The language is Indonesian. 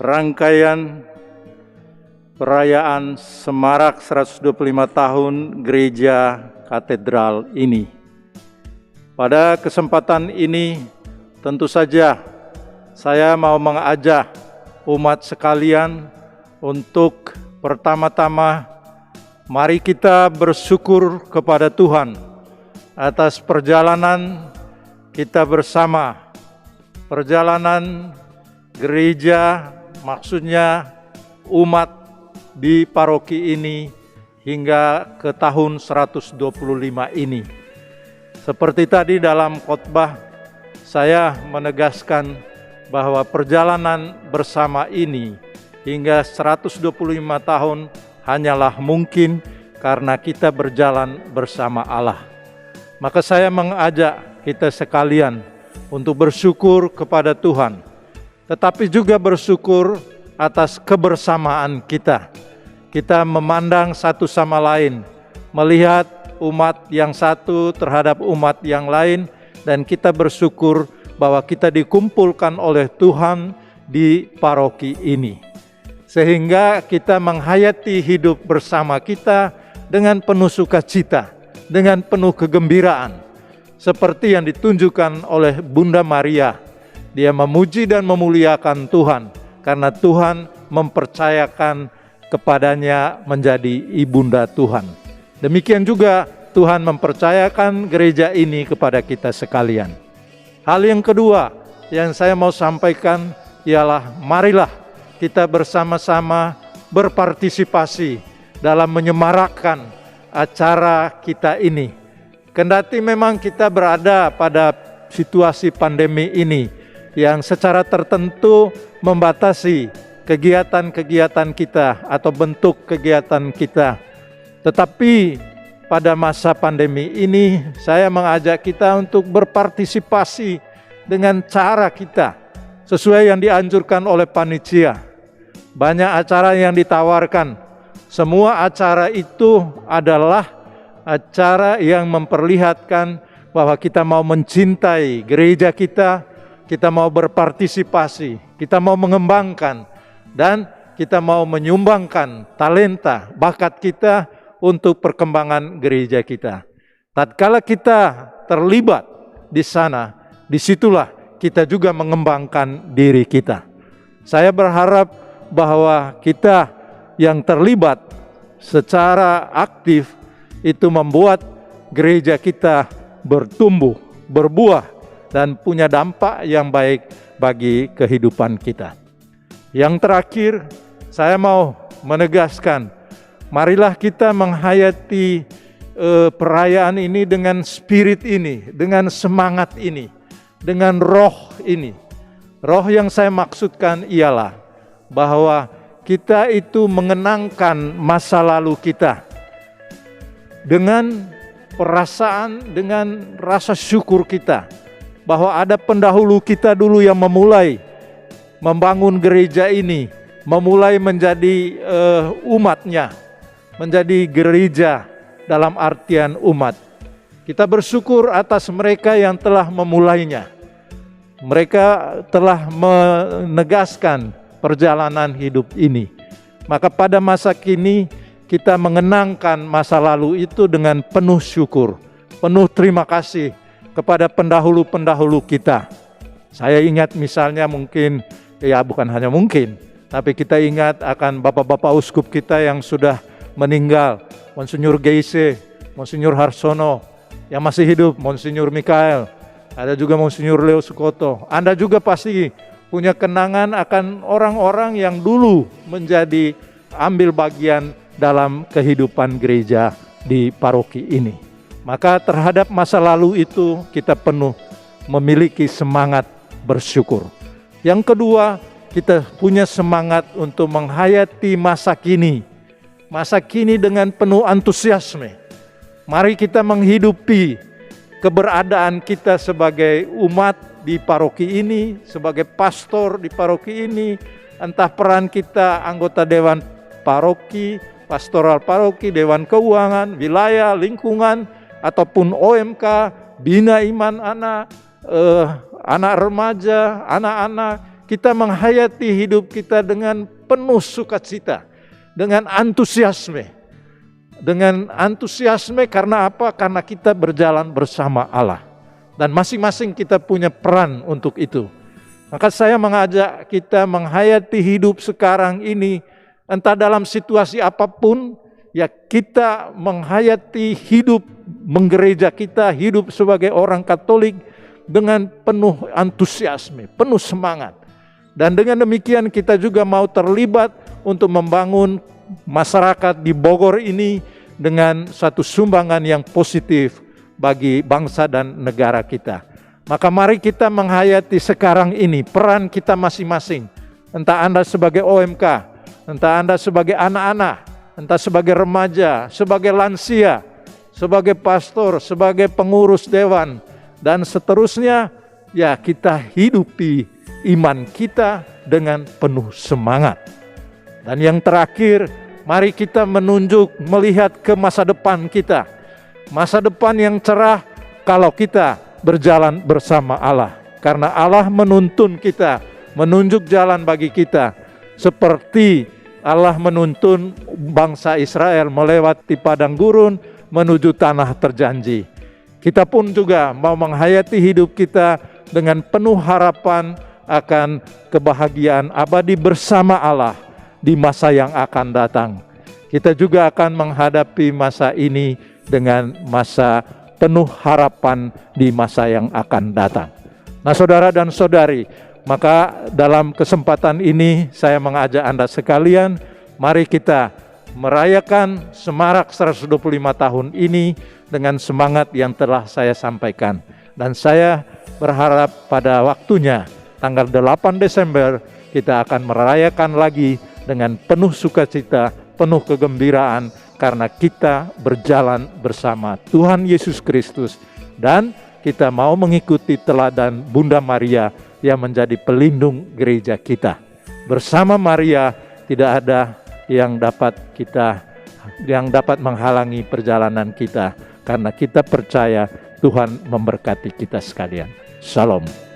rangkaian perayaan Semarak 125 tahun Gereja Katedral ini. Pada kesempatan ini tentu saja saya mau mengajak umat sekalian untuk pertama-tama mari kita bersyukur kepada Tuhan atas perjalanan kita bersama. Perjalanan gereja, maksudnya umat di paroki ini hingga ke tahun 125 ini. Seperti tadi dalam khotbah, saya menegaskan bahwa perjalanan bersama ini hingga 125 tahun hanyalah mungkin karena kita berjalan bersama Allah. Maka saya mengajak kita sekalian untuk bersyukur kepada Tuhan, tetapi juga bersyukur atas kebersamaan kita. Kita memandang satu sama lain, melihat umat yang satu terhadap umat yang lain, dan kita bersyukur bahwa kita dikumpulkan oleh Tuhan di paroki ini. Sehingga kita menghayati hidup bersama kita dengan penuh sukacita, dengan penuh kegembiraan. Seperti yang ditunjukkan oleh Bunda Maria. Dia memuji dan memuliakan Tuhan karena Tuhan mempercayakan kepadanya menjadi ibunda Tuhan. Demikian juga Tuhan mempercayakan gereja ini kepada kita sekalian. Hal yang kedua yang saya mau sampaikan ialah marilah kita bersama-sama berpartisipasi dalam menyemarakkan acara kita ini. Kendati memang kita berada pada situasi pandemi ini yang secara tertentu membatasi kegiatan-kegiatan kita atau bentuk kegiatan kita. Tetapi pada masa pandemi ini saya mengajak kita untuk berpartisipasi dengan cara kita sesuai yang dianjurkan oleh panitia. Banyak acara yang ditawarkan. Semua acara itu adalah acara yang memperlihatkan bahwa kita mau mencintai gereja kita mau berpartisipasi, kita mau mengembangkan, dan kita mau menyumbangkan talenta, bakat kita untuk perkembangan gereja kita. Tatkala kita terlibat di sana, disitulah kita juga mengembangkan diri kita. Saya berharap bahwa kita yang terlibat secara aktif itu membuat gereja kita bertumbuh, berbuah, dan punya dampak yang baik bagi kehidupan kita. Yang terakhir, saya mau menegaskan, marilah kita menghayati perayaan ini dengan spirit ini, dengan semangat ini, dengan roh ini. Roh yang saya maksudkan ialah bahwa kita itu mengenangkan masa lalu kita dengan perasaan, dengan rasa syukur kita bahwa ada pendahulu kita dulu yang memulai membangun gereja ini, memulai menjadi umatnya, menjadi gereja dalam artian umat. Kita bersyukur atas mereka yang telah memulainya. Mereka telah menegaskan perjalanan hidup ini. Maka pada masa kini kita mengenangkan masa lalu itu dengan penuh syukur, penuh terima kasih kepada pendahulu-pendahulu kita. Saya ingat misalnya mungkin, ya bukan hanya mungkin, tapi kita ingat akan bapak-bapak uskup kita yang sudah meninggal, Monsinyur Geise, Monsinyur Harsono, yang masih hidup, Monsinyur Mikael, ada juga Monsinyur Leo Sukoto. Anda juga pasti punya kenangan akan orang-orang yang dulu menjadi ambil bagian dalam kehidupan gereja di paroki ini. Maka terhadap masa lalu itu kita penuh memiliki semangat bersyukur. Yang kedua, kita punya semangat untuk menghayati masa kini. Masa kini dengan penuh antusiasme. Mari kita menghidupi keberadaan kita sebagai umat di paroki ini, sebagai pastor di paroki ini, entah peran kita anggota dewan paroki, pastoral paroki, dewan keuangan, wilayah, lingkungan, ataupun OMK, bina iman anak, anak remaja, anak-anak, kita menghayati hidup kita dengan penuh sukacita, dengan antusiasme. Dengan antusiasme karena apa? Karena kita berjalan bersama Allah. Dan masing-masing kita punya peran untuk itu. Maka saya mengajak kita menghayati hidup sekarang ini, entah dalam situasi apapun, ya kita menghayati hidup menggereja kita, hidup sebagai orang Katolik dengan penuh antusiasme, penuh semangat. Dan dengan demikian kita juga mau terlibat untuk membangun masyarakat di Bogor ini dengan satu sumbangan yang positif bagi bangsa dan negara kita. Maka mari kita menghayati sekarang ini peran kita masing-masing. Entah Anda sebagai OMK, entah Anda sebagai anak-anak, entah sebagai remaja, sebagai lansia, sebagai pastor, sebagai pengurus dewan, dan seterusnya. Ya, kita hidupi iman kita dengan penuh semangat. Dan yang terakhir, mari kita melihat ke masa depan kita. Masa depan yang cerah kalau kita berjalan bersama Allah. Karena Allah menuntun kita, menunjuk jalan bagi kita. Seperti Allah menuntun bangsa Israel melewati padang gurun menuju tanah terjanji. Kita pun juga mau menghayati hidup kita dengan penuh harapan akan kebahagiaan abadi bersama Allah di masa yang akan datang. Kita juga akan menghadapi masa ini dengan masa penuh harapan di masa yang akan datang. Nah, saudara dan saudari, maka dalam kesempatan ini saya mengajak Anda sekalian, mari kita merayakan Semarak 125 tahun ini dengan semangat yang telah saya sampaikan. Dan saya berharap pada waktunya tanggal 8 Desember kita akan merayakan lagi dengan penuh sukacita, penuh kegembiraan karena kita berjalan bersama Tuhan Yesus Kristus dan kita mau mengikuti teladan Bunda Maria yang menjadi pelindung gereja kita. Bersama Maria tidak ada yang dapat menghalangi perjalanan kita karena kita percaya Tuhan memberkati kita sekalian. Shalom.